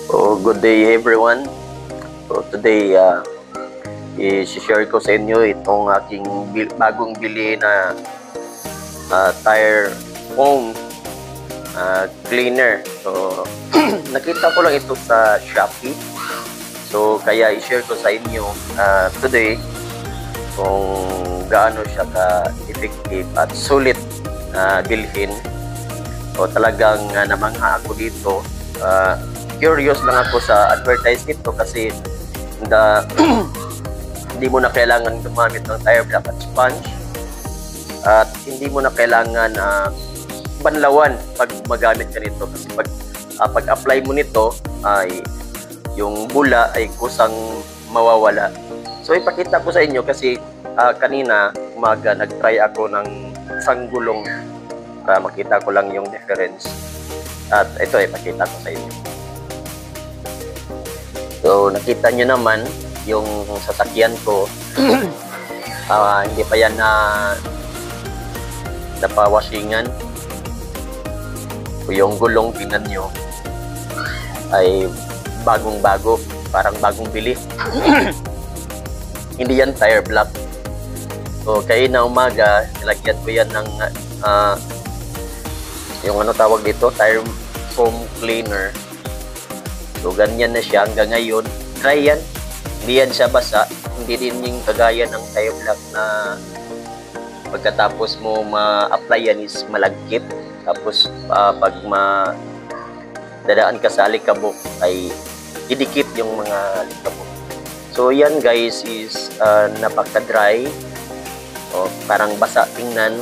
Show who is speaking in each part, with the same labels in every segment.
Speaker 1: Good day everyone. Today, i-share ko sa inyo itong aking bagong bili na tire foam cleaner. So, nakita ko lang ito sa Shopee. So, kaya i-share ko sa inyo today kung gaano siya ka-effective at sulit bilhin. So, talagang namangha ako dito. Curious lang ako sa advertise nito kasi hindi mo na kailangan gumamit ng tire block at sponge at hindi mo na kailangan banlawan pag magamit ka nito kasi pag-apply mo nito ay yung bula ay kusang mawawala. So ipakita ko sa inyo kasi kanina umaga nag-try ako ng isang gulong para makita ko lang yung difference at ito ipakita ko sa inyo. So, nakita nyo naman yung sasakyan ko. Hindi pa yan napawashingan. Yung gulong, tingnan nyo, ay bagong-bago. Parang bagong bili. Hindi yan tire block. So, kaya na umaga, nilagyan ko yan ng yung ano tawag dito, tire foam cleaner. So, ganyan na siya hanggang ngayon. Dry yan. Hindi yan siya basa. Hindi din yung kagaya ng tire block na pagkatapos mo ma-apply yan is malagkit. Tapos, pag dadaan ka sa alikabok ay idikit yung mga alikabok. So, yan guys is napaka-dry. O, parang basa tingnan.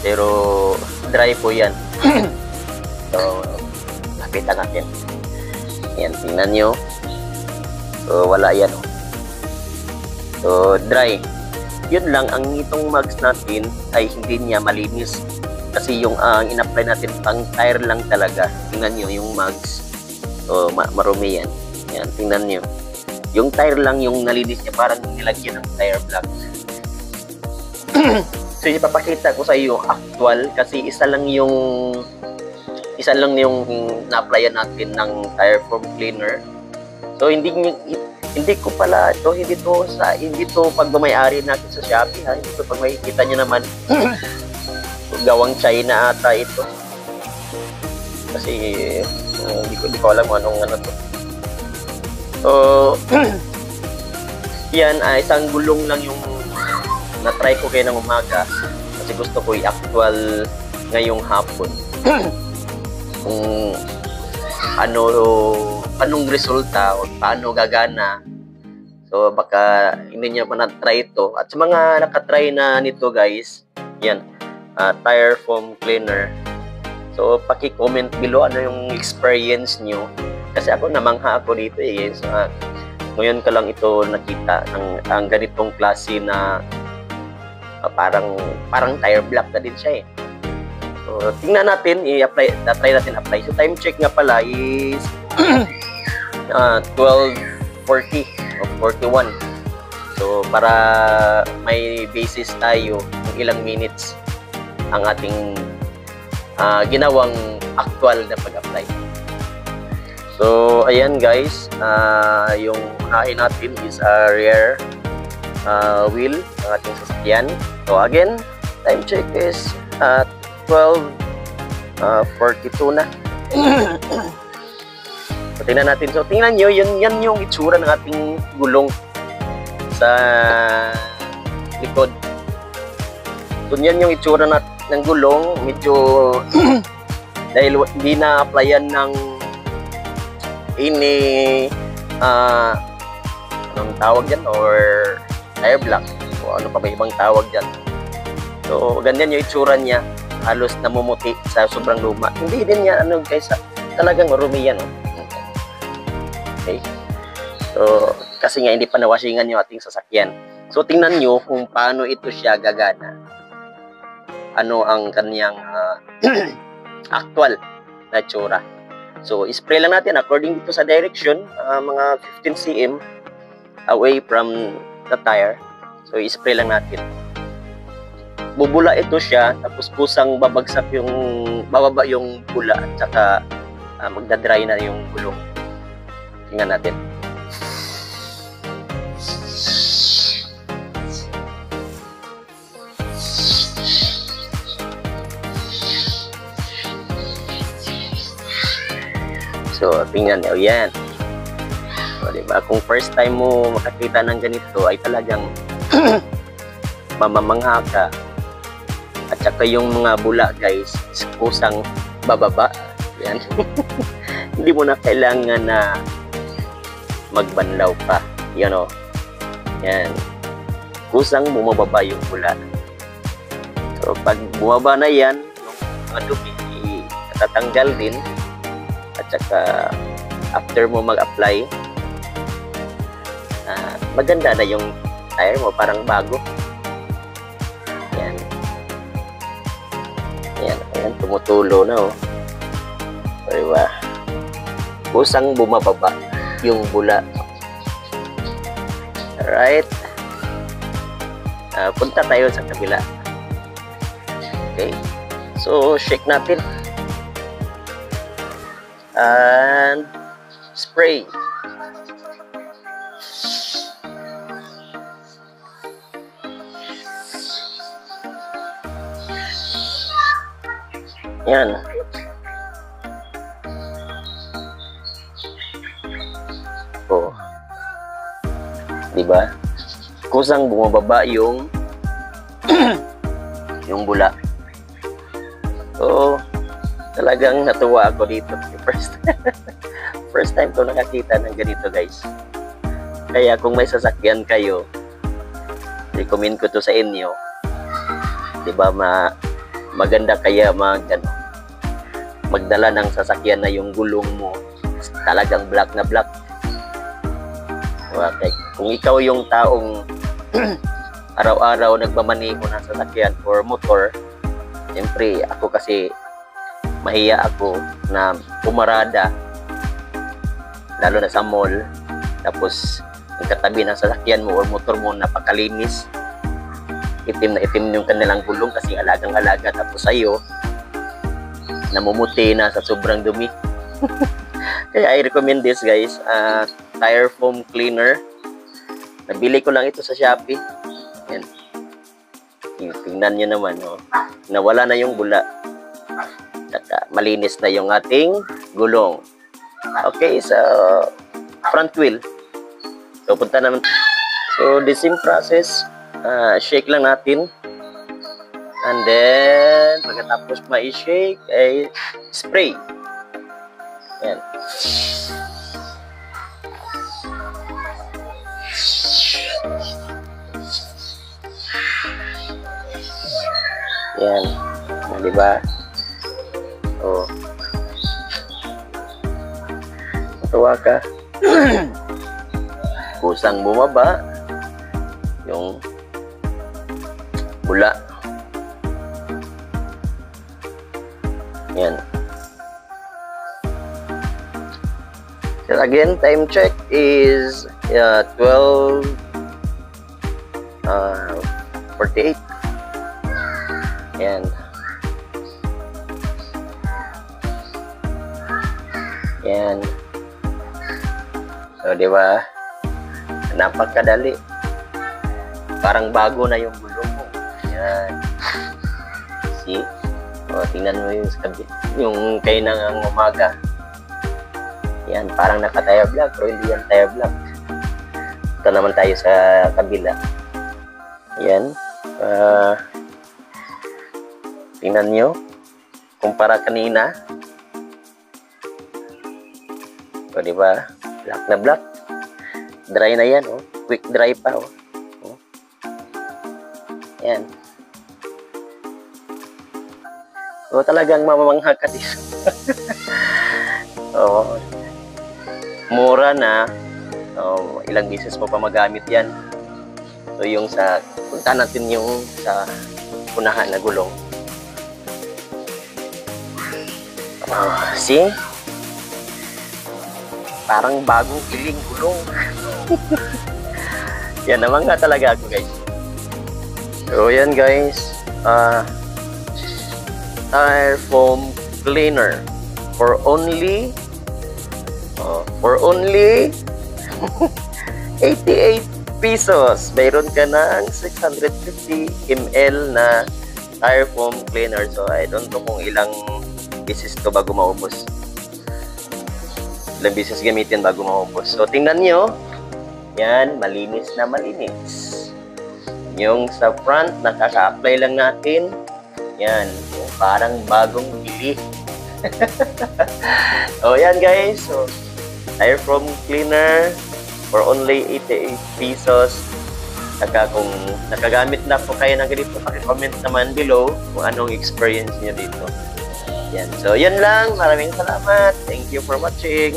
Speaker 1: Pero, dry po yan. So, nakita natin. Yan, tingnan nyo. So, wala yan. So, dry. Yun lang, ang itong mugs natin ay hindi niya malinis. Kasi yung in-apply natin pang tire lang talaga. Tingnan nyo yung mugs. So, marumi yan. Yan, tingnan nyo. Yung tire lang yung nalinis niya, parang nilagyan ng tire block. So, ipapakita ko sa iyo actual kasi isa lang yung na-applyan natin ng tire foam cleaner. So hindi ko pala ito, hindi to pagmamay-ari natin sa Shopee ha. Hindi to pag makikita niyo naman. Gawang China ata ito. Kasi hindi ko alam anong ano to. So yan isang gulong lang yung na-try ko kayo ng umaga kasi gusto ko i-actual ngayong hapon. Kung anong resulta o paano gagana. So baka hindi niya pa na-try ito. At sa mga nakatry na nito guys, yan, tire foam cleaner. So paki-comment below ano yung experience nyo. Kasi ako namangha ako dito eh. So, ngayon ko lang ito nakita ng ganitong klase na parang tire block na din siya eh. So, tingnan natin, try natin apply. So, time check nga pala is 12:40 o 41. So, para may basis tayo kung ilang minutes ang ating ginawang actual na pag-apply. So, ayan guys, yung unahin natin is rear wheel ng ating sasakyan. So, again, time check is 12:42 na. So, tingnan natin. So, tingnan nyo, yan yung itsura ng ating gulong sa likod. So, yan yung itsura ng gulong. Medyo dahil hindi na-applyan ng anong tawag dyan or tire block o ano pa ba ibang tawag dyan. So, ganyan yung itsura niya. Halos namumuti sa sobrang luma. Hindi din yan, guys, talagang marumi yan. Okay. So, kasi nga hindi pa nawashingan yung ating sasakyan. So, tingnan nyo kung paano ito siya gagana. Ano ang kanyang actual na itsura. So, spray lang natin according dito sa direction, mga 15 cm away from the tire. So, spray lang natin. bubula ito siya, tapos kusang babagsak yung bababa yung bula at saka magdadry na yung gulong. Tingnan natin. So, tingnan niyo yan. So, diba? Kung first time mo makakita ng ganito, ay talagang mamamangha ka. At saka yung mga bula, guys, kusang bababa. Yan. Hindi mo na kailangan na magbanlaw pa. Yan o. Yan. Kusang bumababa yung bula. So, pag bumaba na yan, yung mga dumi, tatanggal din. At saka, after mo mag-apply, maganda na yung tire mo, parang bago. Yan. Yan, ayan, tumutulo na, oh. Diba? Kusang bumababa yung bula. Alright. Punta tayo sa kabila. Okay. So, shake natin. And spray. Yan. Oh. Diba? Kusang bumababa yung yung bula. So, talagang natuwa ako dito. First time ko nakakita ng ganito, guys. Kaya kung may sasakyan kayo, recommend ko to sa inyo. Diba, maganda kaya magdala ng sasakyan na yung gulong mo talagang black na black. Okay. Kung ikaw yung taong araw-araw nagmamaneho ng sasakyan or motor, siyempre ako kasi mahiya ako na pumarada lalo na sa mall, tapos ang katabi ng sasakyan mo or motor mo napakalinis, itim na itim yung kanilang gulong kasi alagang-alaga, tapos sa'yo namumuti na sa sobrang dumi. Kaya I recommend this, guys, tire foam cleaner. Nabili ko lang ito sa Shopee. Yan. Tingnan nyo naman, oh. Nawala na yung bula. Malinis na yung ating gulong. Okay, so front wheel. So punta naman. So the same process, shake lang natin. And then pagkatapos ma-shake ay spray. Yan. Yan. Diba? Oh. Matuwa ka. Kusang bumaba yung bula. Yan. So again, time check is 12:48. Yan. Yan. So, di ba? Napakadali. Parang bago na yung gulong mo. Yan. See? O, tingnan mo yung kayo ng umaga. Yan, parang naka-tire block, pero hindi yan tire block. Ito naman tayo sa kabila. Yan. Tingnan nyo. Kumpara kanina. O, diba? Black na black. Dry na yan, oh. Quick dry pa, oh. Oh. Yan. So, talagang mamamangha ka dito. Oh. Mura na. So, ilang beses mo pa magamit yan. So, yung sa, punta natin yung sa unahan na gulong. See? Parang bagong kiling gulong. Yan naman nga talaga ako, guys. So, yan, guys. Tire foam cleaner for only For only 88 pesos, mayroon ka ng 650 ml na tire foam cleaner. So, I don't know kung ilang pieces to bago maubos. Ilang pieces gamitin bago maubos. So, tingnan nyo. Yan, malinis na malinis. Yung sa front, nakaka-apply lang natin. Yan, yung parang bagong bili. So, yan guys. So, tire foam cleaner for only 88 pesos. Saka kung nakagamit na po kayo ng ganito, paki-comment naman below kung anong experience niyo dito. Yan. So, yan lang. Maraming salamat. Thank you for watching.